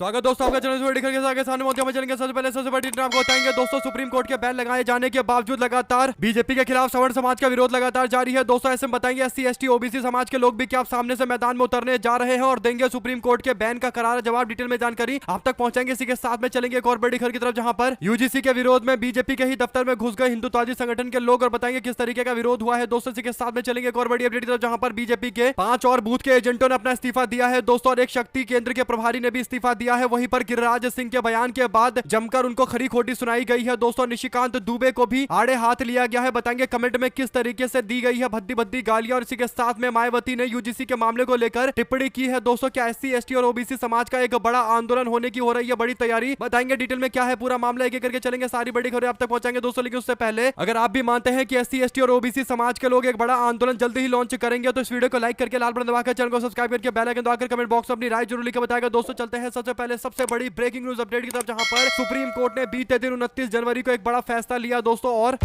स्वागत दोस्तों आपका चैनल के सामने मौत में चलेंगे। सबसे पहले सबसे बड़ी न्यूज़ आपको बताएंगे दोस्तों, सुप्रीम कोर्ट के बैन लगाए जाने के बावजूद लगातार बीजेपी के खिलाफ सवर्ण समाज का विरोध लगातार जारी है। दोस्तों ऐसे में बताएंगे एससी एसटी ओबीसी समाज के लोग भी क्या आप सामने से मैदान में उतरने जा रहे हैं और देंगे सुप्रीम कोर्ट के बैन का करारा जवाब। डिटेल में जानकारी आप तक पहुंचाएंगे। इसी के साथ में चलेंगे एक और बड़ी खबर की तरफ, जहां पर यूजीसी के विरोध में बीजेपी के ही दफ्तर में घुस गए हिंदुत्ववादी संगठन के लोग और बताएंगे किस तरीके का विरोध हुआ है। दोस्तों इसी के साथ में चलेंगे एक और बड़ी अपडेट की तरफ, जहां पर बीजेपी के 5 और बूथ के एजेंटों ने अपना इस्तीफा दिया है दोस्तों, और एक शक्ति केंद्र के प्रभारी ने भी इस्तीफा दिया है। वहीं पर गिरिराज सिंह के बयान के बाद जमकर उनको खरी खोटी सुनाई गई है दोस्तों। निशिकांत दुबे को भी आड़े हाथ लिया गया है। बताएंगे कमेंट में किस तरीके से दी गई है भद्दी भद्दी गालियां। और इसी के साथ में मायावती ने यूजीसी के मामले को लेकर टिप्पणी की है दोस्तों। क्या एससी एसटी और ओबीसी समाज का एक बड़ा आंदोलन होने की हो रही है बड़ी तैयारी, बताएंगे डिटेल में क्या है पूरा मामला, एक एक करके चलेंगे। सारी बड़ी खबरें आप तक पहुंचाएंगे दोस्तों। लेकिन उससे पहले अगर आप भी मानते हैं कि एससी एसटी और ओबीसी समाज के लोग एक बड़ा आंदोलन जल्दी ही लॉन्च करेंगे तो इस वीडियो को लाइक करके लाल बटन दबाकर चैनल को सब्सक्राइब करके बेल आइकन दबाकर कमेंट बॉक्स में अपनी राय जरूर लिखकर बताएगा। दोस्तों चलते हैं सबसे पहले सबसे बड़ी ब्रेकिंग न्यूज अपडेट की तरफ, जहां पर सुप्रीम कोर्ट ने बीते दिन 29 जनवरी को एक बड़ा फैसला लिया दोस्तों, और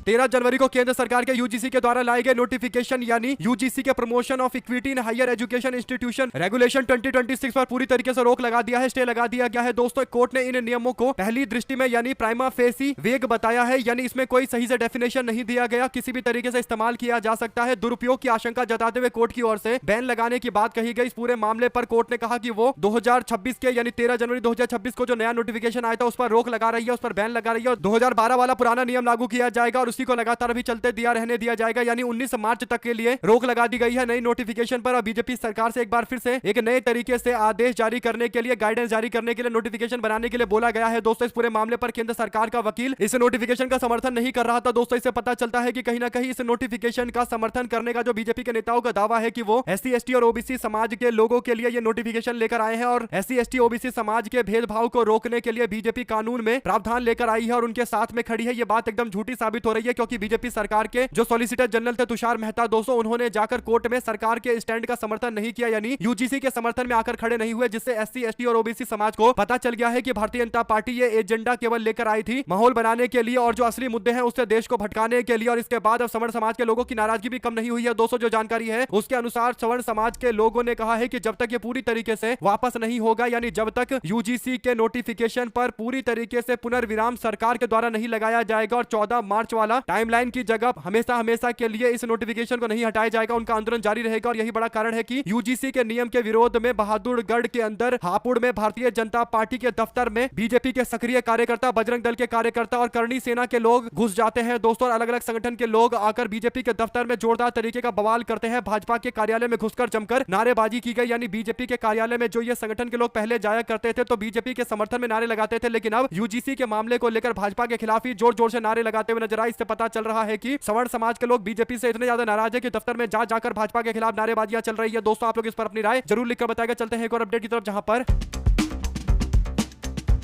13 जनवरी को केंद्र सरकार के यूजीसी के द्वारा लाए गए नोटिफिकेशन यानी यूजीसी के promotion of equity in higher education institution regulation 2026 पर पूरी तरीके से रोक लगा दिया है, स्टे लगा दिया गया है दोस्तों। कोर्ट ने इन नियमों को पहली दृष्टि में यानी प्राइमा फेसी वेग बताया है, यानी इसमें कोई सही से डेफिनेशन नहीं दिया गया, किसी भी तरीके से इस्तेमाल किया जा सकता है। दुरुपयोग की आशंका जताते हुए कोर्ट की ओर से बैन लगाने की बात कही गई। इस पूरे मामले पर कोर्ट ने कहा कि वो 2026 के यानी 13 जनवरी 2026 को जो नया नोटिफिकेशन आया था उस पर रोक लगा रही है, उस पर बैन लगा रही है, और 2012 वाला पुराना नियम लागू किया जाएगा और उसी को लगातार भी चलते रहने दिया जाएगा, यानी 19 मार्च तक के लिए रोक लगा दी गई है नई नोटिफिकेशन पर। और बीजेपी सरकार से एक बार फिर से एक नए तरीके से आदेश जारी करने के लिए, गाइडेंस जारी करने के लिए, नोटिफिकेशन बनाने के लिए बोला गया है दोस्तों। इस पूरे मामले पर केंद्र सरकार का वकील इस नोटिफिकेशन का समर्थन नहीं कर रहा था दोस्तों। इससे पता चलता है कि कहीं ना कहीं इस नोटिफिकेशन का समर्थन करने का जो बीजेपी के नेताओं का दावा है कि वो एससी एसटी और ओबीसी समाज के लोगों के लिए ये नोटिफिकेशन लेकर आए हैं और एससी एसटी ओबीसी समाज के भेदभाव को रोकने के लिए बीजेपी कानून में प्रावधान लेकर आई है और उनके साथ में खड़ी है, ये बात एकदम झूठी साबित हो रही है। क्योंकि बीजेपी सरकार के जो सॉलिसिटर जनरल थे तुषार मेहता दोस्तों, उन्होंने जाकर कोर्ट में सरकार के स्टैंड का समर्थन नहीं किया, यानी यूजीसी के समर्थन में आकर खड़े नहीं हुए, जिससे एससी एसटी और ओबीसी समाज को पता चल गया है कि भारतीय जनता पार्टी ये एजेंडा केवल लेकर आई थी माहौल बनाने के लिए और जो असली मुद्दे हैं उससे देश को भटकाने के लिए। और इसके बाद अब सवर्ण समाज के लोगों की नाराजगी भी कम नहीं हुई है दोस्तों। जो जानकारी है उसके अनुसार सवर्ण समाज के लोगों ने कहा है कि जब तक ये पूरी तरीके से वापस नहीं होगा, यानी जब तक यूजीसी के नोटिफिकेशन पर पूरी तरीके से पुनर्विराम सरकार के द्वारा नहीं लगाया जाएगा और 14 मार्च वाला टाइमलाइन की जगह हमेशा हमेशा के लिए इस नोटिफिकेशन को नहीं हटाया जाएगा, उनका आंदोलन जारी रहेगा। और यही बड़ा कारण है कि यूजीसी के नियम के विरोध में बहादुरगढ़ के अंदर हापुड़ में भारतीय जनता पार्टी के दफ्तर में बीजेपी के सक्रिय कार्यकर्ता, बजरंग दल के कार्यकर्ता और करणी सेना के लोग घुस जाते हैं दोस्तों। अलग अलग संगठन के लोग आकर बीजेपी के दफ्तर में जोरदार तरीके का बवाल करते हैं। भाजपा के कार्यालय में घुसकर जमकर नारेबाजी की गई, यानी बीजेपी के कार्यालय में जो ये संगठन के लोग पहले जाया करते थे तो बीजेपी के समर्थन में नारे लगाते थे, लेकिन अब यूजीसी के मामले को लेकर भाजपा के खिलाफ ही जोर जोर से नारे लगाते हुए नजर आए। इससे पता चल रहा है कि सवर्ण समाज के लोग बीजेपी से इतने ज्यादा नाराज है कि दफ्तर में जाकर भाजपा के खिलाफ नारेबाजियां चल रही है दोस्तों। आप लोग इस पर अपनी राय जरूर लिखकर बताएगा। चलते हैं एक और अपडेट की तरफ, जहां पर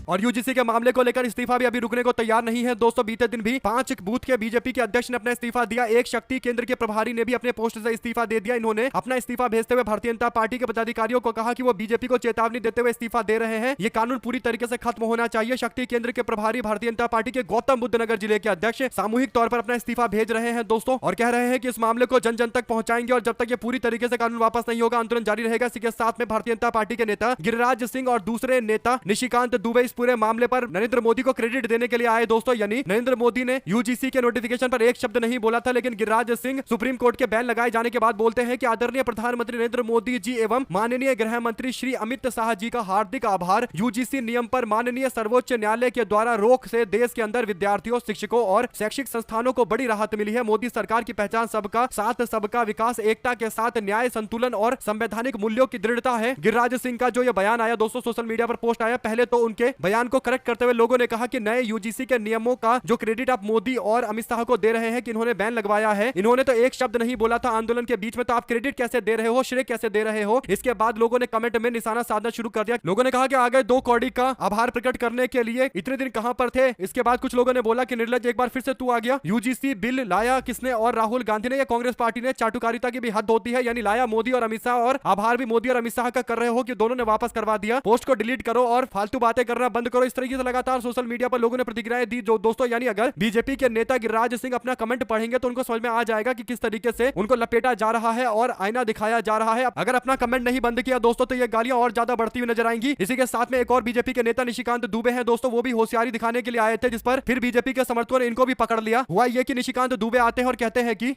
और यूजीसी के मामले को लेकर इस्तीफा भी अभी रुकने को तैयार नहीं है दोस्तों। बीते दिन भी 5 बूथ के बीजेपी के अध्यक्ष ने अपना इस्तीफा दिया। एक शक्ति केंद्र के प्रभारी ने भी अपने पोस्ट से इस्तीफा दे दिया। इन्होंने अपना इस्तीफा भेजते हुए भारतीय जनता पार्टी के पदाधिकारियों को कहा कि वो बीजेपी को चेतावनी देते हुए इस्तीफा दे रहे हैं, ये कानून पूरी तरीके से खत्म होना चाहिए। शक्ति केंद्र के प्रभारी भारतीय जनता पार्टी के गौतम बुद्ध नगर जिले के अध्यक्ष सामूहिक तौर पर अपना इस्तीफा भेज रहे हैं दोस्तों, और कह रहे हैं कि इस मामले को जन जन तक पहुंचाएंगे और जब तक ये पूरी तरीके से कानून वापस नहीं होगा आंदोलन जारी रहेगा। इसी के साथ में भारतीय जनता पार्टी के नेता गिरिराज सिंह और दूसरे नेता निशिकांत दुबे इस पूरे मामले पर नरेंद्र मोदी को क्रेडिट देने के लिए आए दोस्तों, यानी नरेंद्र मोदी ने यूजीसी के नोटिफिकेशन पर एक शब्द नहीं बोला था, लेकिन गिरिराज सिंह सुप्रीम कोर्ट के बैन लगाए जाने के बाद बोलते हैं कि आदरणीय प्रधानमंत्री नरेंद्र मोदी जी एवं माननीय गृह मंत्री श्री अमित शाह जी का हार्दिक आभार। यूजीसी नियम पर माननीय सर्वोच्च न्यायालय के द्वारा रोक से देश के अंदर विद्यार्थियों, शिक्षकों और शैक्षिक संस्थानों को बड़ी राहत मिली है। मोदी सरकार की पहचान सबका साथ, सबका विकास, एकता के साथ न्याय, संतुलन और संवैधानिक मूल्यों की दृढ़ता है। गिरिराज सिंह का जो ये बयान आया दोस्तों सोशल मीडिया पर पोस्ट आया, पहले तो उनके बयान को करेक्ट करते हुए लोगों ने कहा कि नए यूजीसी के नियमों का जो क्रेडिट आप मोदी और अमित शाह को दे रहे हैं कि इन्होंने बैन लगवाया है, इन्होंने तो एक शब्द नहीं बोला था आंदोलन के बीच में, तो आप क्रेडिट कैसे दे रहे हो, श्रेय कैसे दे रहे हो। इसके बाद लोगों ने कमेंट में निशाना साधना शुरू कर दिया। लोगों ने कहा कि आगे 2 कौड़ी का आभार प्रकट करने के लिए इतने दिन कहां पर थे। इसके बाद कुछ लोगों ने बोला कि निर्लज एक बार फिर से तू आ गया, यूजीसी बिल लाया किसने, और राहुल गांधी ने या कांग्रेस पार्टी ने। चाटुकारिता की भी हद होती है, यानी लाया मोदी और अमित शाह और आभार भी मोदी और अमित शाह का कर रहे हो कि दोनों ने वापस करवा दिया। पोस्ट को डिलीट करो और फालतू बातें करना बंद करो। इस तरीके से लगातार सोशल मीडिया पर लोगों ने प्रतिक्रियाएं दी। जो दोस्तों यानी अगर बीजेपी के नेता गिरिराज सिंह अपना कमेंट पढ़ेंगे तो उनको समझ में आ जाएगा कि किस तरीके से उनको लपेटा जा रहा है और आईना दिखाया जा रहा है। अगर अपना कमेंट नहीं बंद किया दोस्तों तो ये गालियां और ज्यादा बढ़ती हुई नजर आएंगी। इसी के साथ में एक और बीजेपी के नेता निशिकांत दुबे हैं दोस्तों, वो भी होशियारी दिखाने के लिए आए थे, जिस पर फिर बीजेपी के समर्थकों ने इनको भी पकड़ लिया। हुआ ये कि निशिकांत दुबे आते हैं और कहते हैं कि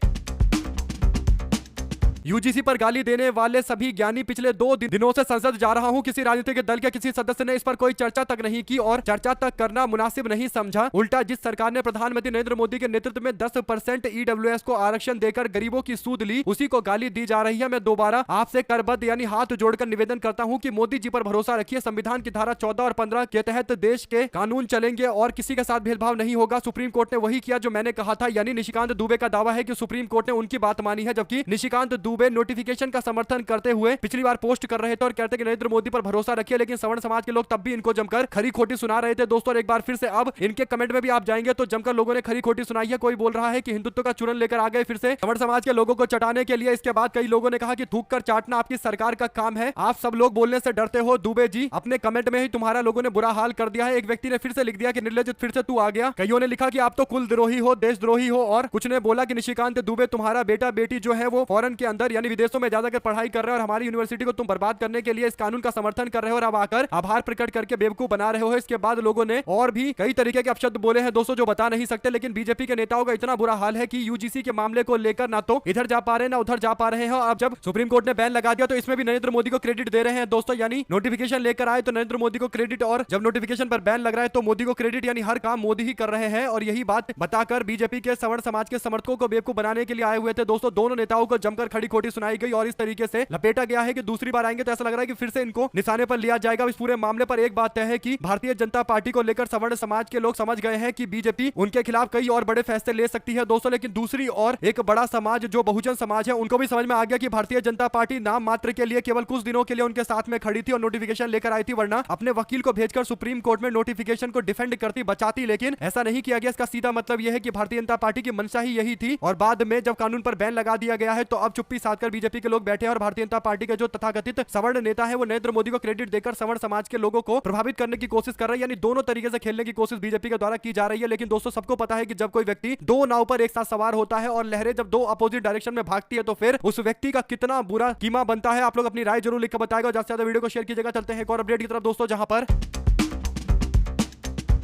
यूजीसी पर गाली देने वाले सभी ज्ञानी पिछले 2 दिनों से संसद जा रहा हूं। किसी राजनीतिक दल के किसी सदस्य ने इस पर कोई चर्चा तक नहीं की और चर्चा तक करना मुनासिब नहीं समझा। उल्टा जिस सरकार ने प्रधानमंत्री नरेंद्र मोदी के नेतृत्व में 10% ईडब्ल्यूएस को आरक्षण देकर गरीबों की सूद ली, उसी को गाली दी जा रही है। मैं दोबारा आपसे करबद्ध यानी हाथ जोड़कर निवेदन करता हूं कि मोदी जी पर भरोसा रखिए। संविधान की धारा 14 और 15 के तहत देश के कानून चलेंगे और किसी के साथ भेदभाव नहीं होगा। सुप्रीम कोर्ट ने वही किया जो मैंने कहा था। यानी निशिकांत दुबे का दावा है कि सुप्रीम कोर्ट ने उनकी बात मानी है, जबकि निशिकांत दुबे नोटिफिकेशन का समर्थन करते हुए पिछली बार पोस्ट कर रहे थे और कहते कि नरेंद्र मोदी पर भरोसा रखिए, लेकिन सवर्ण समाज के लोग तब भी इनको जमकर खरी खोटी सुना रहे थे दोस्तों। और एक बार फिर से अब इनके कमेंट में भी आप जाएंगे तो जमकर लोगों ने खरी खोटी सुनाई है। कोई बोल रहा है कि हिंदुत्व का चूरन लेकर आ गए फिर से सवर्ण समाज के लोगों को चटाने के लिए। इसके बाद कई लोगों ने कहा कि थूक कर चाटना आपकी सरकार का काम है, आप सब लोग बोलने से डरते हो। दुबे जी अपने कमेंट में ही तुम्हारा लोगों ने बुरा हाल कर दिया है। एक व्यक्ति ने फिर से लिख दिया कि निर्लज्जित फिर से तू आ गया। कईयों ने लिखा कि आप तो कुल द्रोही हो, देशद्रोही हो, और कुछ ने बोला कि निशिकांत दुबे तुम्हारा बेटा बेटी जो है वो फॉरेन के अंदर यानी विदेशों में जाकर पढ़ाई कर रहे हैं और हमारी यूनिवर्सिटी को तुम बर्बाद करने के लिए इस कानून का समर्थन कर रहे हो और अब आकर आभार प्रकट करके बेवकूफ बना रहे हो। इसके बाद लोगों ने और भी कई तरीके के अपशब्द बोले हैं दोस्तों जो बता नहीं सकते। लेकिन बीजेपी के नेताओं का इतना बुरा हाल है कि यूजीसी के मामले को लेकर ना तो इधर जा पा रहे ना उधर जा पा रहे हैं। अब जब सुप्रीम कोर्ट ने बैन लगा दिया तो इसमें भी नरेंद्र मोदी को क्रेडिट दे रहे हैं दोस्तों। यानी नोटिफिकेशन लेकर आए तो नरेंद्र मोदी को क्रेडिट, और जब नोटिफिकेशन पर बैन लग रहा है तो मोदी को क्रेडिट। यानी हर काम मोदी ही कर रहे हैं। और यही बात बताकर बीजेपी के सवर्ण समाज के समर्थकों को बेवकूफ बनाने के लिए आए हुए थे दोस्तों। दोनों नेताओं को जमकर खड़ी खोटी सुनाई गई और इस तरीके से लपेटा गया है कि दूसरी बार आएंगे तो ऐसा लग रहा है कि फिर से इनको निशाने पर लिया जाएगा। इस पूरे मामले पर एक बात तय है कि भारतीय जनता पार्टी को लेकर सवर्ण समाज के लोग समझ गए हैं कि बीजेपी उनके खिलाफ कई और बड़े फैसले ले सकती है दोस्तों। लेकिन दूसरी और एक बड़ा समाज जो बहुजन समाज है उनको भी समझ में आ गया कि भारतीय जनता पार्टी नाम मात्र के लिए केवल कुछ दिनों के लिए उनके साथ में खड़ी थी और नोटिफिकेशन लेकर आई थी, वरना अपने वकील को भेजकर सुप्रीम कोर्ट में नोटिफिकेशन को डिफेंड करती बचाती। लेकिन ऐसा नहीं किया गया। इसका सीधा मतलब यह है कि भारतीय जनता पार्टी की मंशा ही यही थी और बाद में जब कानून पर बैन लगा दिया गया है तो अब चुप्पी साधकर बीजेपी के लोग बैठे और भारतीय जनता पार्टी के जो तथाकथित सवर्ण नेता है वो नरेंद्र मोदी को क्रेडिट देकर सवर्ण समाज के लोगों को प्रभावित करने की कोशिश कर रहे हैं। यानी दोनों तरीके से खेलने की कोशिश बीजेपी के द्वारा की जा रही है। लेकिन दोस्तों सबको पता है कि जब कोई व्यक्ति दो नाव पर एक साथ सवार होता है और लहरें जब दो अपोजिट डायरेक्शन में भागती है तो फिर उस व्यक्ति का कितना बुरा कीमा बनता है। आप लोग अपनी राय जरूर लिखकर बताएगा। ज्यादा से ज्यादा वीडियो को शेयर कीजिएगा। चलते हैं एक और अपडेट की तरफ दोस्तों, जहां पर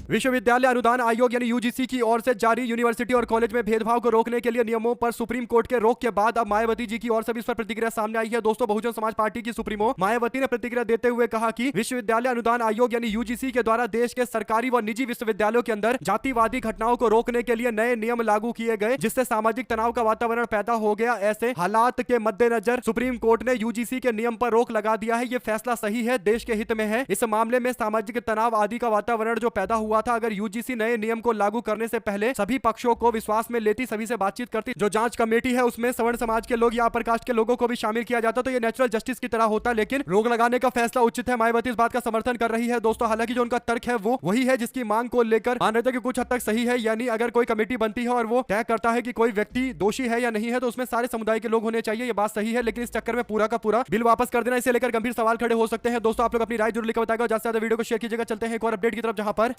विश्वविद्यालय अनुदान आयोग यानी यूजीसी की ओर से जारी यूनिवर्सिटी और कॉलेज में भेदभाव को रोकने के लिए नियमों पर सुप्रीम कोर्ट के रोक के बाद अब मायावती जी की ओर से भी इस पर प्रतिक्रिया सामने आई है दोस्तों। बहुजन समाज पार्टी की सुप्रीमो मायावती ने प्रतिक्रिया देते हुए कहा कि विश्वविद्यालय अनुदान आयोग यानी यूजीसी के द्वारा देश के सरकारी व निजी विश्वविद्यालयों के अंदर जातिवादी घटनाओं को रोकने के लिए नए नियम लागू किए गए, जिससे सामाजिक तनाव का वातावरण पैदा हो गया। ऐसे हालात के मद्देनजर सुप्रीम कोर्ट ने यूजीसी के नियम पर रोक लगा दिया है। ये फैसला सही है, देश के हित में है। इस मामले में सामाजिक तनाव आदि का वातावरण जो पैदा हुआ था, अगर यूजीसी नए नियम को लागू करने से पहले सभी पक्षों को विश्वास में लेती, सभी से बातचीत करती, जो जांच कमेटी है उसमें सवर्ण समाज के लोग या अपर कास्ट के लोगों को भी शामिल किया जाता तो ये नेचुरल जस्टिस की तरह होता। लेकिन रोक लगाने का फैसला उचित है। मायावती इस बात का समर्थन कर रही है दोस्तों। हालांकि जो उनका तर्क है वो वही है जिसकी मांग को लेकर मान रहे थे कि कुछ हद तक सही है। यानी अगर कोई कमेटी बनती है और वो तय करता है कि कोई व्यक्ति दोषी है या नहीं है तो उसमें सारे समुदाय के लोग होने चाहिए, ये बात सही है। लेकिन इस चक्कर में पूरा का पूरा बिल वापस कर देना, इसे लेकर गंभीर सवाल खड़े हो सकते हैं दोस्तों। आप लोग अपनी राय जरूर लिखकर बताएगा। ज्यादा से ज्यादा वीडियो को शेयर कीजिएगा। चलते हैं एक और अपडेट की तरफ, जहां पर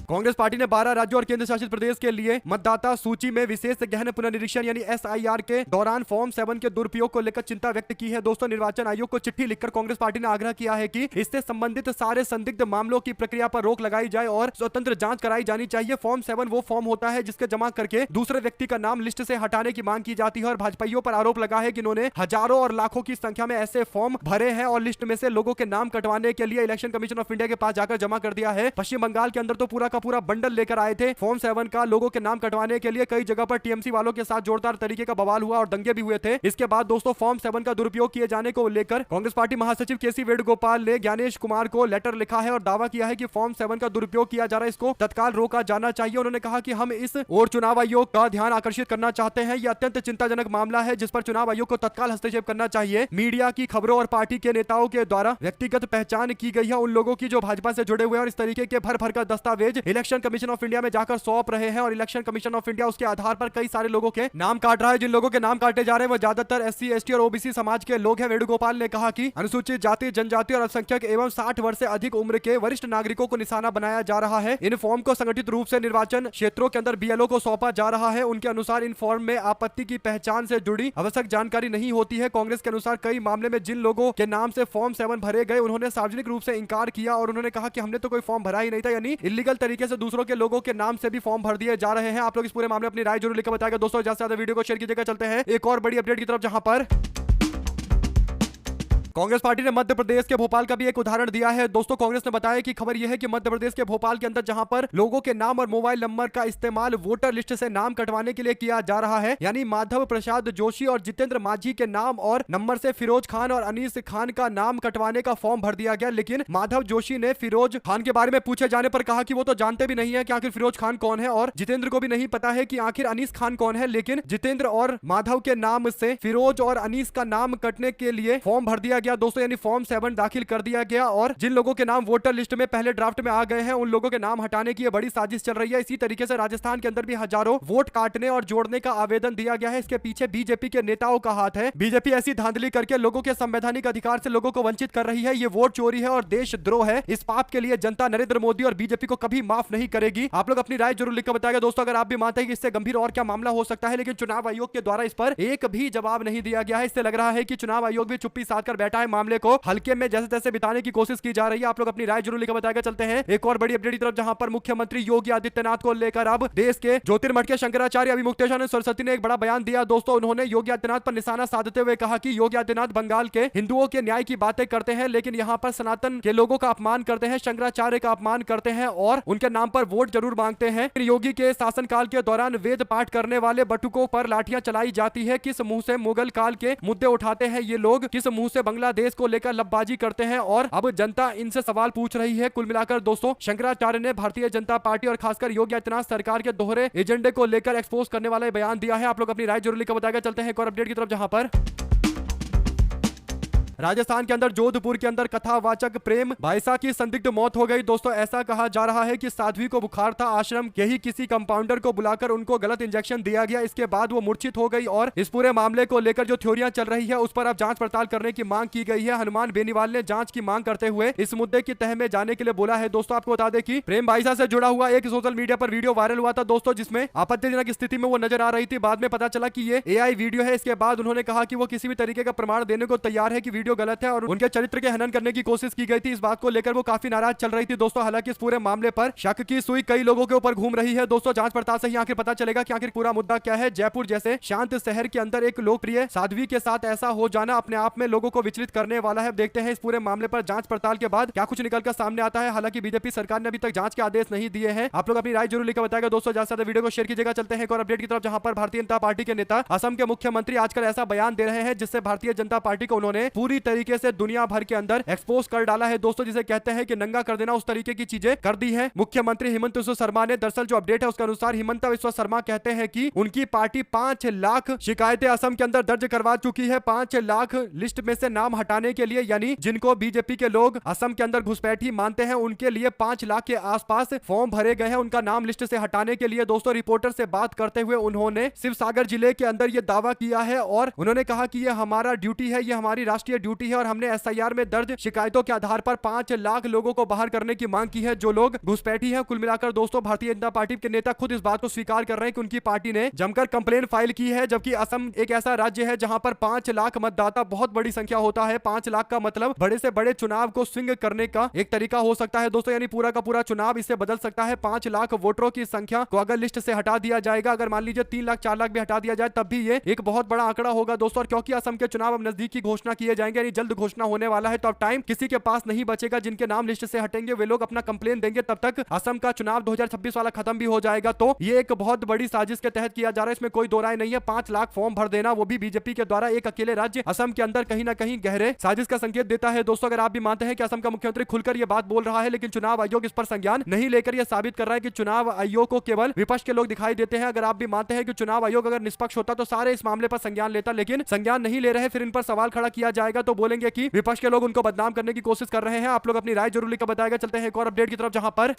कांग्रेस पार्टी ने 12 राज्यों और केंद्र शासित प्रदेश के लिए मतदाता सूची में विशेष गहन पुनरीक्षण यानी एसआईआर के दौरान फॉर्म 7 के दुरुपयोग को लेकर चिंता व्यक्त की है दोस्तों। निर्वाचन आयोग को चिट्ठी लिखकर कांग्रेस पार्टी ने आग्रह किया है कि इससे संबंधित सारे संदिग्ध मामलों की प्रक्रिया पर रोक लगाई जाए और स्वतंत्र जांच कराई जानी चाहिए। फॉर्म 7 वो फॉर्म होता है जिसके जमा करके दूसरे व्यक्ति का नाम लिस्ट से हटाने की मांग की जाती है और भाजपाइयों पर आरोप लगा है कि इन्होंने हजारों और लाखों की संख्या में ऐसे फॉर्म भरे हैं और लिस्ट में से लोगों के नाम कटवाने के लिए इलेक्शन कमीशन ऑफ इंडिया के पास जाकर जमा कर दिया है। पश्चिम बंगाल के अंदर तो पूरा का पूरा बंडल लेकर आए थे फॉर्म 7 का लोगों के नाम कटवाने के लिए। कई जगह पर टीएमसी वालों के साथ जोरदार तरीके का बवाल हुआ और दंगे भी हुए थे। इसके बाद दोस्तों फॉर्म 7 का दुरुपयोग किए जाने को लेकर कांग्रेस पार्टी महासचिव केसी वेणुगोपाल ने ज्ञानेश कुमार को लेटर लिखा है और दावा किया है कि फॉर्म 7 का दुरुपयोग किया जा रहा है, इसको तत्काल रोका जाना चाहिए। उन्होंने कहा कि हम इस और चुनाव आयोग का ध्यान आकर्षित करना चाहते हैं। यह अत्यंत चिंताजनक मामला है जिस पर चुनाव आयोग को तत्काल हस्तक्षेप करना चाहिए। मीडिया की खबरों और पार्टी के नेताओं के द्वारा व्यक्तिगत पहचान की गई है उन लोगों की जो भाजपा से जुड़े हुए हैं और इस तरीके के भर भर का दस्तावेज इलेक्शन कमीशन ऑफ इंडिया में जाकर सौंप रहे हैं और इलेक्शन कमीशन ऑफ इंडिया उसके आधार पर कई सारे लोगों के नाम काट रहा है। जिन लोगों के नाम काटे जा रहे हैं वो ज्यादातर SC ST और OBC समाज के लोग हैं। वेणुगोपाल ने कहा कि अनुसूचित जाति, जनजाति और अल्पसंख्यक एवं 60 वर्ष से अधिक उम्र के वरिष्ठ नागरिकों को निशाना बनाया जा रहा है। इन फॉर्म को संगठित रूप से निर्वाचन क्षेत्रों के अंदर BLO को सौंपा जा रहा है। उनके अनुसार इन फॉर्म में आपत्ति की पहचान से जुड़ी आवश्यक जानकारी नहीं होती है। कांग्रेस के अनुसार कई मामले में जिन लोगों के नाम से फॉर्म 7 भरे गए उन्होंने सार्वजनिक रूप से इंकार किया और उन्होंने कहा कि हमने तो कोई फॉर्म भरा ही नहीं था, यानी इलीगल तरीके से दूसरों के लोगों के नाम से भी फॉर्म भर दिए जा रहे हैं। आप लोग इस पूरे मामले अपनी राय जरूर लिखकर बताएगा दोस्तों। ज्यादा से ज्यादा वीडियो को शेयर कीजिएगा। चलते हैं एक और बड़ी अपडेट की तरफ, जहां पर कांग्रेस पार्टी ने मध्य प्रदेश के भोपाल का भी एक उदाहरण दिया है। दोस्तों कांग्रेस ने बताया कि खबर यह है कि मध्य प्रदेश के भोपाल के अंदर जहां पर लोगों के नाम और मोबाइल नंबर का इस्तेमाल वोटर लिस्ट से नाम कटवाने के लिए किया जा रहा है, यानी माधव प्रसाद जोशी और जितेंद्र माझी के नाम और नंबर से फिरोज खान और अनीस खान का नाम कटवाने का फॉर्म भर दिया गया। लेकिन माधव जोशी ने फिरोज खान के बारे में पूछे जाने पर कहा कि वो तो जानते भी नहीं है कि आखिर फिरोज खान कौन है और जितेंद्र को भी नहीं पता है कि आखिर अनीस खान कौन है। लेकिन जितेंद्र और माधव के नाम से फिरोज और अनीस का नाम कटने के लिए फॉर्म भर दिया गया दोस्तों, यानी फॉर्म 7 दाखिल कर दिया गया। और जिन लोगों के नाम वोटर लिस्ट में पहले ड्राफ्ट में आ गए हैं उन लोगों के नाम हटाने की बड़ी साजिश चल रही है। इसी तरीके से राजस्थान के अंदर भी हजारों वोट काटने और जोड़ने का आवेदन दिया गया है। इसके पीछे बीजेपी के नेताओं का हाथ है। बीजेपी ऐसी धांधली करके लोगों के संवैधानिक अधिकार से लोगों को वंचित कर रही है। ये वोट चोरी है और देशद्रोह है। इस पाप के लिए जनता नरेंद्र मोदी और बीजेपी को कभी माफ नहीं करेगी। आप लोग अपनी राय जरूर लिखकर बताएगा दोस्तों, अगर आप भी मानते हैं कि इससे गंभीर और क्या मामला हो सकता है। लेकिन चुनाव आयोग के द्वारा इस पर एक भी जवाब नहीं दिया गया है। इससे लग रहा है कि चुनाव आयोग भी चुप्पी साध कर बैठा है, मामले को हल्के में जैसे तैसे बिताने की कोशिश की जा रही है। आप लोग अपनी राय जरूर लिखकर बताएगा। चलते हैं एक और बड़ी अपडेट की तरफ, जहां पर मुख्यमंत्री योगी आदित्यनाथ को लेकर अब देश के ज्योतिर्मठ के शंकराचार्य अभिमुक्तेश्वर सरस्वती ने एक बड़ा बयान दिया दोस्तों। उन्होंने योगी आदित्यनाथ पर निशाना साधते हुए कहा कि योगी आदित्यनाथ बंगाल के हिंदुओं के न्याय की बातें करते हैं, लेकिन यहां पर सनातन के लोगों का अपमान करते हैं, शंकराचार्य का अपमान करते हैं और उनके नाम पर वोट जरूर मांगते हैं। योगी के शासनकाल के दौरान वेद पाठ करने वाले बटुकों पर लाठियां चलाई जाती है। किस मुंह से मुगल काल के मुद्दे उठाते हैं ये लोग, किस मुंह से बांग्लादेश को लेकर लबबाजी करते हैं और अब जनता इनसे सवाल पूछ रही है। कुल मिलाकर दोस्तों शंकराचार्य ने भारतीय जनता पार्टी और खासकर योगी आदित्यनाथ सरकार के दोहरे एजेंडे को लेकर एक्सपोज करने वाला बयान दिया है। आप लोग अपनी राय जरूर लिखकर बताएगा। चलते हैं एक और अपडेट की तरफ, जहां पर राजस्थान के अंदर जोधपुर के अंदर कथावाचक प्रेम भाईसा की संदिग्ध मौत हो गई दोस्तों। ऐसा कहा जा रहा है कि साध्वी को बुखार था, आश्रम के ही किसी कंपाउंडर को बुलाकर उनको गलत इंजेक्शन दिया गया, इसके बाद वो मूर्छित हो गई और इस पूरे मामले को लेकर जो थ्योरियां चल रही है उस पर अब जांच पड़ताल करने की मांग की गई है। हनुमान बेनीवाल ने जांच की मांग करते हुए इस मुद्दे की तह में जाने के लिए बोला है दोस्तों। आपको बता दें कि प्रेम भाईसा से जुड़ा हुआ एक सोशल मीडिया पर वीडियो वायरल हुआ था दोस्तों, जिसमें आपत्तिजनक स्थिति में वो नजर आ रही थी। बाद में पता चला कि ये AI वीडियो है। इसके बाद उन्होंने कहा कि वो किसी भी तरीके का प्रमाण देने को तैयार है कि वीडियो गलत है और उनके चरित्र के हनन करने की कोशिश की गई थी। इस बात को लेकर वो काफी नाराज चल रही थी दोस्तों। हालांकि इस पूरे मामले पर शक की सुई कई लोगों के ऊपर घूम रही है दोस्तों। जांच पड़ताल से ही आखिर पता चलेगा कि आखिर पूरा मुद्दा क्या है। जयपुर जैसे शांत शहर के अंदर एक लोकप्रिय साध्वी के साथ ऐसा हो जाना अपने आप में लोगों को विचलित करने वाला है। देखते हैं इस पूरे मामले पर जांच पड़ताल के बाद क्या कुछ निकलकर सामने आता है। हालांकि बीजेपी सरकार ने अभी तक जांच के आदेश नहीं दिए हैं। आप लोग अपनी राय जरूर लिखकर बताएगा दोस्तों। ज्यादा से ज्यादा वीडियो को शेयर कीजिएगा। चलते हैं एक और अपडेट की तरफ, जहां पर भारतीय जनता पार्टी के नेता असम के मुख्यमंत्री आजकल ऐसा बयान दे रहे हैं जिससे भारतीय जनता पार्टी को उन्होंने पूरी तरीके से दुनिया भर के अंदर एक्सपोज कर डाला है दोस्तों, जिसे कहते हैं कि नंगा कर देना। उस तरीके की चीजें कर दी है मुख्यमंत्री हिमंत बिस्वा शर्मा ने। दरअसल जो अपडेट है उसके अनुसार हिमंत बिस्वा शर्मा कहते हैं कि उनकी पार्टी 5 लाख शिकायतें असम के अंदर दर्ज करवा चुकी है। 5 लाख लिस्ट में से नाम हटाने के लिए, यानी जिनको बीजेपी के लोग असम के अंदर घुसपैठी मानते हैं उनके लिए 5 लाख के आसपास फॉर्म भरे गए हैं उनका नाम लिस्ट से हटाने के लिए दोस्तों। रिपोर्टर से बात करते हुए उन्होंने शिवसागर जिले के अंदर यह दावा किया है और उन्होंने कहा कि यह हमारा ड्यूटी है, यह हमारी राष्ट्रीय ड्यूटी है और हमने SIR में दर्ज शिकायतों के आधार पर 5 लाख लोगों को बाहर करने की मांग की है जो लोग घुसपैठी हैं। कुल मिलाकर दोस्तों भारतीय जनता पार्टी के नेता खुद इस बात को स्वीकार कर रहे हैं कि उनकी पार्टी ने जमकर कंप्लेन फाइल की है, जबकि असम एक ऐसा राज्य है जहां पर 5 लाख मतदाता बहुत बड़ी संख्या होता है। 5 लाख का मतलब बड़े से बड़े चुनाव को स्विंग करने का एक तरीका हो सकता है दोस्तों, यानी पूरा का पूरा चुनाव इससे बदल सकता है। 5 लाख वोटरों की संख्या को अगर लिस्ट से हटा दिया जाएगा, अगर मान लीजिए 3 लाख 4 लाख भी हटा दिया जाए तब भी ये एक बहुत बड़ा आंकड़ा होगा दोस्तों। और क्योंकि असम के चुनाव अब नजदीक की घोषणा किए जाएंगे, यानी जल्द घोषणा होने वाला है, तो अब टाइम किसी के पास नहीं बचेगा। जिनके नाम लिस्ट से हटेंगे वे लोग अपना कंप्लेन देंगे, तब तक असम का चुनाव 2026 वाला खत्म भी हो जाएगा। तो ये एक बहुत बड़ी साजिश के तहत किया जा रहा है, इसमें कोई दो राय नहीं है। 5 लाख फॉर्म भर देना, वो भी बीजेपी के द्वारा एक अकेले राज्य असम के अंदर, कहीं ना कहीं गहरे साजिश का संकेत देता है दोस्तों। अगर आप भी मानते हैं कि असम का मुख्यमंत्री खुलकर यह बात बोल रहा है लेकिन चुनाव आयोग इस पर संज्ञान नहीं लेकर यह साबित कर रहा है कि चुनाव आयोग को केवल विपक्ष के लोग दिखाई देते हैं। अगर आप भी मानते हैं कि चुनाव आयोग अगर निष्पक्ष होता तो सारे इस मामले पर संज्ञान लेता, लेकिन संज्ञान नहीं ले रहे, फिर इन पर सवाल खड़ा किया जाएगा तो बोलेंगे कि विपक्ष के लोग उनको बदनाम करने की कोशिश कर रहे हैं। आप लोग अपनी राय जरूर लिखकर बताएगा। चलते हैं एक और अपडेट की तरफ, जहां पर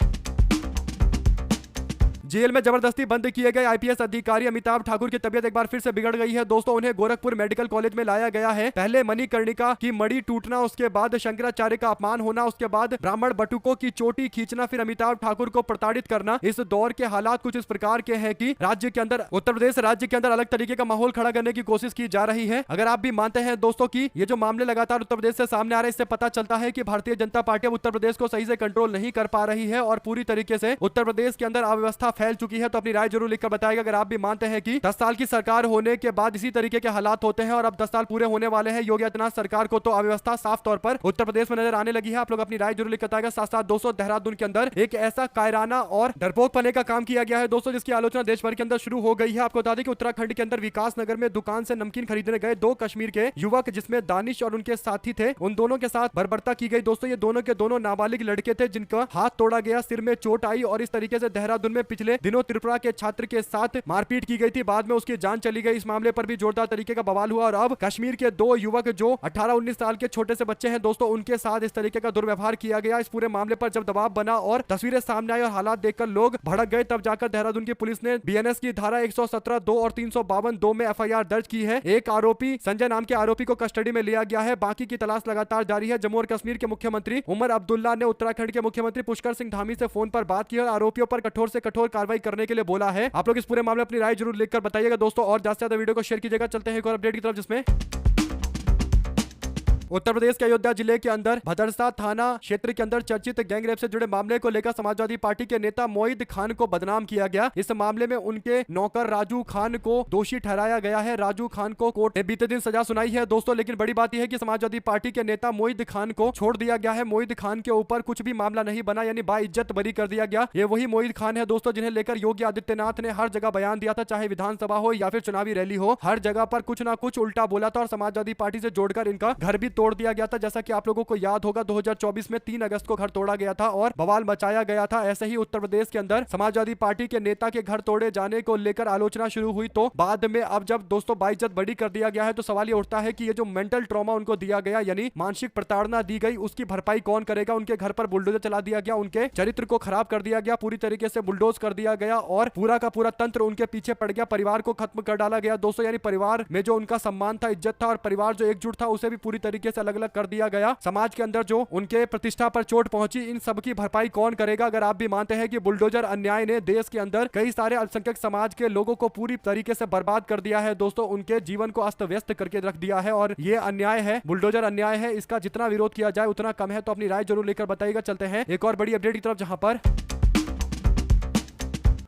जेल में जबरदस्ती बंद किए गए आईपीएस अधिकारी अमिताभ ठाकुर की तबियत एक बार फिर से बिगड़ गई है दोस्तों। उन्हें गोरखपुर मेडिकल कॉलेज में लाया गया है। पहले मणिकर्णिका की मणि टूटना, उसके बाद शंकराचार्य का अपमान होना, उसके बाद ब्राह्मण बटुकों की चोटी खींचना, फिर अमिताभ ठाकुर को प्रताड़ित करना। इस दौर के हालात कुछ इस प्रकार के हैं कि राज्य के अंदर, उत्तर प्रदेश राज्य के अंदर अलग तरीके का माहौल खड़ा करने की कोशिश की जा रही है। अगर आप भी मानते हैं दोस्तों कि ये जो मामले लगातार उत्तर प्रदेश से सामने आ रहे हैं, इससे पता चलता है कि भारतीय जनता पार्टी अब उत्तर प्रदेश को सही से कंट्रोल नहीं कर पा रही है और पूरी तरीके से उत्तर प्रदेश के अंदर अव्यवस्था फैल चुकी है। तो अपनी राय जरूर लिखकर बताएगा अगर आप भी मानते हैं कि 10 साल की सरकार होने के बाद इसी तरीके के हालात होते हैं और अब 10 साल पूरे होने वाले हैं योगी आदित्यनाथ सरकार को, तो अव्यवस्था साफ तौर पर उत्तर प्रदेश में नजर आने लगी है। आप लोग अपनी राय जरूर लिखकर बताएगा। साथ साथ दोस्तों देहरादून के अंदर एक ऐसा कायराना और डरपोक पने का काम किया गया है दोस्तों, जिसकी आलोचना देश भर के अंदर शुरू हो गई है। आपको बता दें कि उत्तराखंड के अंदर विकास नगर में दुकान से नमकीन खरीदने गए 2 कश्मीर के युवक, जिसमें दानिश और उनके साथी थे, उन दोनों के साथ बर्बरता की गई दोस्तों। ये दोनों के दोनों नाबालिग लड़के थे जिनका हाथ तोड़ा गया, सिर में चोट आई और इस तरीके से देहरादून में पिछले दिनों त्रिपुरा के छात्र के साथ मारपीट की गई थी। बाद में उसकी जान चली गई। इस मामले पर भी जोरदार तरीके का बवाल हुआ और अब कश्मीर के 2 युवक जो 18-19 साल के छोटे से बच्चे हैं दोस्तों, उनके साथ इस तरीके का दुर्व्यवहार किया गया। इस पूरे मामले पर जब दबाव बना और तस्वीरें सामने आई और हालात देखकर लोग भड़क गए, तब जाकर देहरादून की पुलिस ने बीएनएस की धारा 117(2) और 352(2) में एफआईआर दर्ज की है। एक आरोपी संजय नाम के आरोपी को कस्टडी में लिया गया है। बाकी की तलाश लगातार जारी है। जम्मू और कश्मीर के मुख्यमंत्री उमर अब्दुल्ला ने उत्तराखंड के मुख्यमंत्री पुष्कर सिंह धामी से फोन पर बात की और आरोपियों पर कठोर से कठोर कार्रवाई करने के लिए बोला है। आप लोग इस पूरे मामले अपनी राय जरूर लिखकर बताइएगा दोस्तों और ज्यादा से ज्यादा वीडियो को शेयर कीजिएगा। चलते हैं एक और अपडेट की तरफ, जिसमें उत्तर प्रदेश के अयोध्या जिले के अंदर भदरसा थाना क्षेत्र के अंदर चर्चित गैंगरेप से जुड़े मामले को लेकर समाजवादी पार्टी के नेता मोईद खान को बदनाम किया गया। इस मामले में उनके नौकर राजू खान को दोषी ठहराया गया है। राजू खान को कोर्ट ने बीते दिन सजा सुनाई है दोस्तों, लेकिन बड़ी बात यह है कि समाजवादी पार्टी के नेता मोईद खान को छोड़ दिया गया है। मोईद खान के ऊपर कुछ भी मामला नहीं बना, यानी बाइज्जत बरी कर दिया गया। ये वही मोईद खान है दोस्तों जिन्हें लेकर योगी आदित्यनाथ ने हर जगह बयान दिया था, चाहे विधानसभा हो या फिर चुनावी रैली हो, हर जगह पर कुछ ना कुछ उल्टा बोला था और समाजवादी पार्टी से जोड़कर इनका घर भी तोड़ दिया गया था। जैसा कि आप लोगों को याद होगा 2024 में 3 अगस्त को घर तोड़ा गया था और बवाल मचाया गया था। ऐसे ही उत्तर प्रदेश के अंदर समाजवादी पार्टी के नेता के घर तोड़े जाने को लेकर आलोचना शुरू हुई, तो बाद में अब जब दोस्तों बाइज्जत बड़ी कर दिया गया है, तो सवाल ये उठता है कि ये जो मेंटल ट्रॉमा उनको दिया गया, यानी मानसिक प्रताड़ना दी गई, उसकी भरपाई कौन करेगा। उनके घर पर बुलडोजर चला दिया गया, उनके चरित्र को खराब कर दिया गया, पूरी तरीके से बुलडोज कर दिया गया और पूरा का पूरा तंत्र उनके पीछे पड़ गया, परिवार को खत्म कर डाला गया दोस्तों। यानी परिवार में जो उनका सम्मान था, इज्जत था और परिवार जो एकजुट था, उसे भी पूरी तरीके से अलग अलग कर दिया गया। समाज के अंदर जो उनके प्रतिष्ठा पर चोट पहुंची, इन सब की भरपाई कौन करेगा। अगर आप भी मानते हैं कि बुलडोजर अन्याय ने देश के अंदर कई सारे अल्पसंख्यक समाज के लोगों को पूरी तरीके से बर्बाद कर दिया है दोस्तों, उनके जीवन को अस्त व्यस्त करके रख दिया है और ये अन्याय है, बुलडोजर अन्याय है, इसका जितना विरोध किया जाए उतना कम है। तो अपनी राय जरूर लेकर बताइएगा। चलते हैं एक और बड़ी अपडेट की तरफ, जहां पर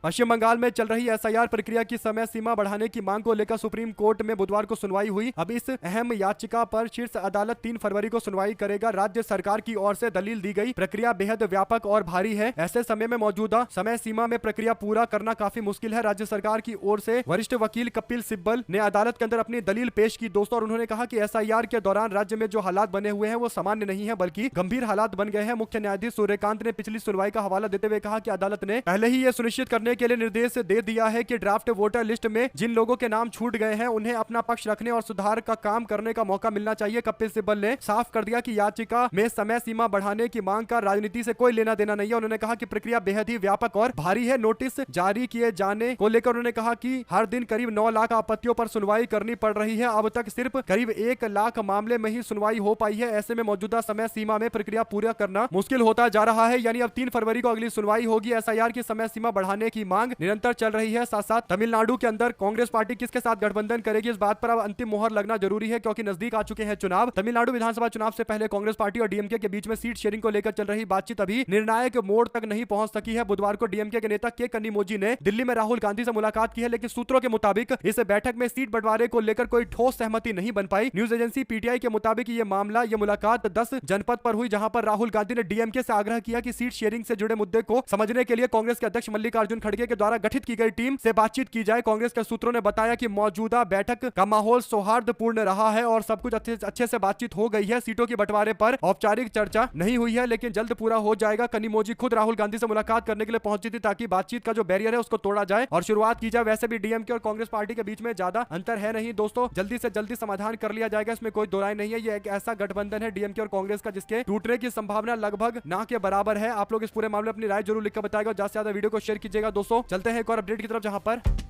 पश्चिम बंगाल में चल रही एसआईआर प्रक्रिया की समय सीमा बढ़ाने की मांग को लेकर सुप्रीम कोर्ट में बुधवार को सुनवाई हुई। अब इस अहम याचिका पर शीर्ष अदालत 3 फरवरी को सुनवाई करेगा। राज्य सरकार की ओर से दलील दी गई, प्रक्रिया बेहद व्यापक और भारी है। ऐसे समय में मौजूदा समय सीमा में प्रक्रिया पूरा करना काफी मुश्किल है। राज्य सरकार की ओर से वरिष्ठ वकील कपिल सिब्बल ने अदालत के अंदर अपनी दलील पेश की दोस्तों, और उन्होंने कहा कि एसआईआर के दौरान राज्य में जो हालात बने हुए हैं वो सामान्य नहीं है, बल्कि गंभीर हालात बन गए हैं। मुख्य न्यायाधीश सूर्यकांत ने पिछली सुनवाई का हवाला देते हुए कहा कि अदालत ने पहले ही ये सुनिश्चित करने के लिए निर्देश दे दिया है कि ड्राफ्ट वोटर लिस्ट में जिन लोगों के नाम छूट गए हैं उन्हें अपना पक्ष रखने और सुधार का काम करने का मौका मिलना चाहिए। कपिल सिब्बल ने साफ कर दिया कि याचिका में समय सीमा बढ़ाने की मांग का राजनीति से कोई लेना देना नहीं है। उन्होंने कहा कि प्रक्रिया बेहद ही व्यापक और भारी है। नोटिस जारी किए जाने को लेकर उन्होंने कहा कि हर दिन करीब 9 लाख आपत्तियों पर सुनवाई करनी पड़ रही है। अब तक सिर्फ करीब 1 लाख मामले में ही सुनवाई हो पाई है। ऐसे में मौजूदा समय सीमा में प्रक्रिया पूरा करना मुश्किल होता जा रहा है। यानी अब 3 फरवरी को अगली सुनवाई होगी। एसआईआर की समय सीमा बढ़ाने की मांग निरंतर चल रही है। साथ साथ तमिलनाडु के अंदर कांग्रेस पार्टी किसके साथ गठबंधन करेगी, इस बात पर अब अंतिम मोहर लगना जरूरी है, क्योंकि नजदीक आ चुके हैं चुनाव। तमिलनाडु विधानसभा चुनाव से पहले कांग्रेस पार्टी और डीएमके के बीच में सीट शेयरिंग को लेकर चल रही बातचीत अभी निर्णायक मोड़ तक नहीं पहुंच सकी है। बुधवार को डीएमके के नेता के कन्नीमोजी ने दिल्ली में राहुल गांधी से मुलाकात की है, लेकिन सूत्रों के मुताबिक इस बैठक में सीट बंटवारे को लेकर कोई ठोस सहमति नहीं बन पाई। न्यूज एजेंसी पीटीआई के मुताबिक ये मुलाकात 10 जनपद पर हुई, जहां पर राहुल गांधी ने डीएमके से आग्रह किया कि सीट शेयरिंग से जुड़े मुद्दे को समझने के लिए कांग्रेस के अध्यक्ष मल्लिकार्जुन खड़गे के द्वारा गठित की गई टीम से बातचीत की जाए। कांग्रेस के सूत्रों ने बताया कि मौजूदा बैठक का माहौल सौहार्दपूर्ण रहा है और सब कुछ अच्छे से बातचीत हो गई है। सीटों के बंटवारे पर औपचारिक चर्चा नहीं हुई है, लेकिन जल्द पूरा हो जाएगा। कन्नीमोजी खुद राहुल गांधी से मुलाकात करने के लिए पहुंची थी ताकि बातचीत का जो बैरियर है उसको तोड़ा जाए और शुरुआत की जाए। वैसे भी डीएमके और कांग्रेस पार्टी के बीच में ज्यादा अंतर है नहीं दोस्तों, जल्दी से जल्दी समाधान कर लिया जाएगा, इसमें कोई दो राय नहीं है। ये एक ऐसा गठबंधन है डीएमके और कांग्रेस का जिसके टूटने की संभावना लगभग ना के बराबर है। आप लोग इस पूरे मामले अपनी राय जरूर लिखकर बताएगा। ज्यादा से ज्यादा वीडियो को शेयर कीजिएगा दोस्तों चलते हैं एक और अपडेट की तरफ, जहां पर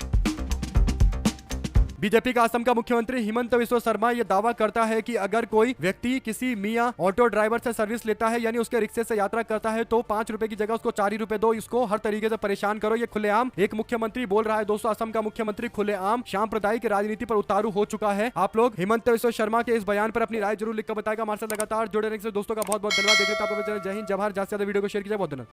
बीजेपी का असम का मुख्यमंत्री हिमंत बिस्वा शर्मा ये दावा करता है कि अगर कोई व्यक्ति किसी मियां ऑटो ड्राइवर से सर्विस लेता है, यानी उसके रिक्शे से यात्रा करता है, तो 5 रुपए की जगह उसको 4 ही रुपए दो, इसको हर तरीके से परेशान करो। ये खुलेआम एक मुख्यमंत्री बोल रहा है दोस्तों। असम का मुख्यमंत्री खुलेआम सांप्रदायिक राजनीति पर उतारू हो चुका है। आप लोग हिमंत बिस्वा शर्मा के इस बयान पर अपनी राय जरूर लिखकर बताएगा। हमारे साथ लगातार जुड़े रहने के लिए दोस्तों का बहुत बहुत धन्यवाद। देखते हैं जय हिंद, जय भारत। ज्यादा से ज्यादा वीडियो को शेयर कीजिए। बहुत धन्यवाद।